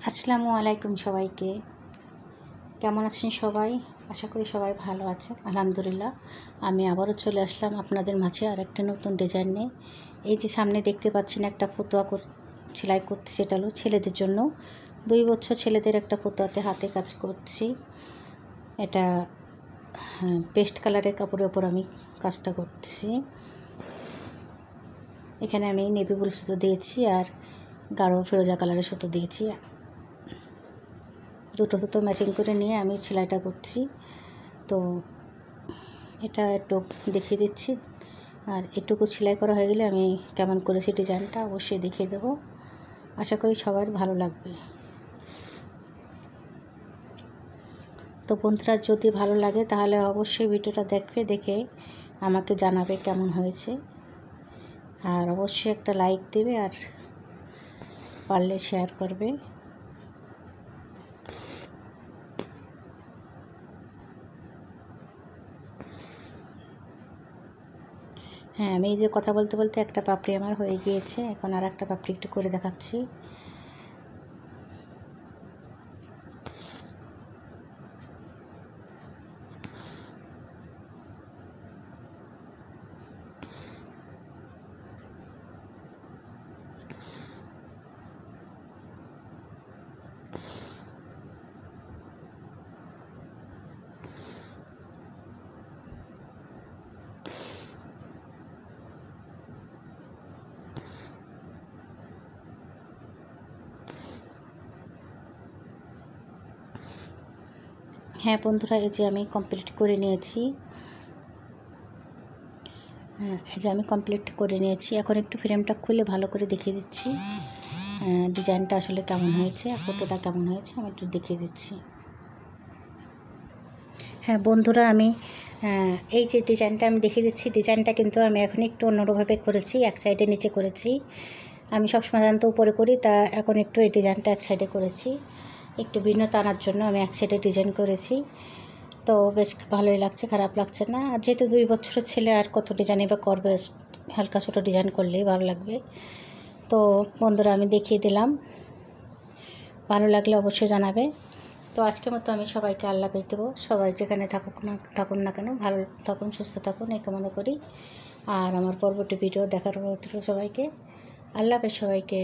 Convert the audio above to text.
আসসালামু আলাইকুম সবাইকে। কেমন আছেন সবাই? আশা করি সবাই ভালো আছেন। আলহামদুলিল্লাহ আমি আবারও চলে আসলাম আপনাদের মাঝে আর একটা নতুন ডিজাইন নিয়ে। এই যে সামনে দেখতে পাচ্ছেন একটা ফতুয়া সেলাই করতে, সেটা হলো ছেলেদের জন্য। 2 বছর ছেলেদের একটা ফতুয়াতে হাতে কাজ করছি। এটা পেস্ট কালারের কাপড়ের ওপর আমি কাজটা করছি। এখানে আমি নেভি ব্লু সুতো দিয়েছি আর গাঢ় ফিরোজা কালারের সুতো দিয়েছি। দুটো সুতো ম্যাচিং করে নিয়ে আমি সেলাইটা করছি। তো এটা একটু দেখিয়ে দিচ্ছি, আর এটুকু সেলাই করা হয়ে গেলে আমি কেমন করেছি ডিজাইনটা অবশ্যই দেখিয়ে দেবো। আশা করি সবার ভালো লাগবে। তো বন্ধুরা, যদি ভালো লাগে তাহলে অবশ্যই ভিডিওটা দেখে আমাকে জানাবে কেমন হয়েছে, আর অবশ্যই একটা লাইক দেবে আর পারলে শেয়ার করবে। হ্যাঁ, আমি এই যে কথা বলতে বলতে একটা পাপড়ি আমার হয়ে গিয়েছে। এখন আর একটা পাপড়ি একটু করে দেখাচ্ছি। হ্যাঁ বন্ধুরা, এই যে আমি কমপ্লিট করে নিয়েছি। এখন একটু ফ্রেমটা খুলে ভালো করে দেখিয়ে দিচ্ছি ডিজাইনটা আসলে কেমন হয়েছে, কতটা কেমন হয়েছে আমি একটু দেখিয়ে দিচ্ছি। হ্যাঁ বন্ধুরা, আমি এই যে ডিজাইনটা আমি দেখিয়ে দিচ্ছি, ডিজাইনটা কিন্তু আমি এখন একটু অন্যভাবে করেছি। এক সাইডে নিচে করেছি। আমি সবসময় জানতো উপরে করি, তা এখন একটু এই ডিজাইনটা এক সাইডে করেছি। একটু ভিন্নতা আনার জন্য আমি এক সাইডে ডিজাইন করেছি। তো বেশ ভালোই লাগছে, খারাপ লাগছে না। আর যেহেতু 2 বছরের ছেলে আর কত ডিজাইনই বা করবে, হালকা ছোটো ডিজাইন করলেই ভালো লাগবে। তো বন্ধুরা, আমি দেখিয়ে দিলাম, ভালো লাগলে অবশ্যই জানাবে। তো আজকের মতো আমি সবাইকে আল্লাহ হাফেজ দেবো। সবাই যেখানে থাকুন না কেন ভালো থাকুন, সুস্থ থাকুন এই কামনা করি। আর আমার পরবর্তী ভিডিও দেখার অনুরোধ রইল সবাইকে। আল্লাহ হাফেজ সবাইকে।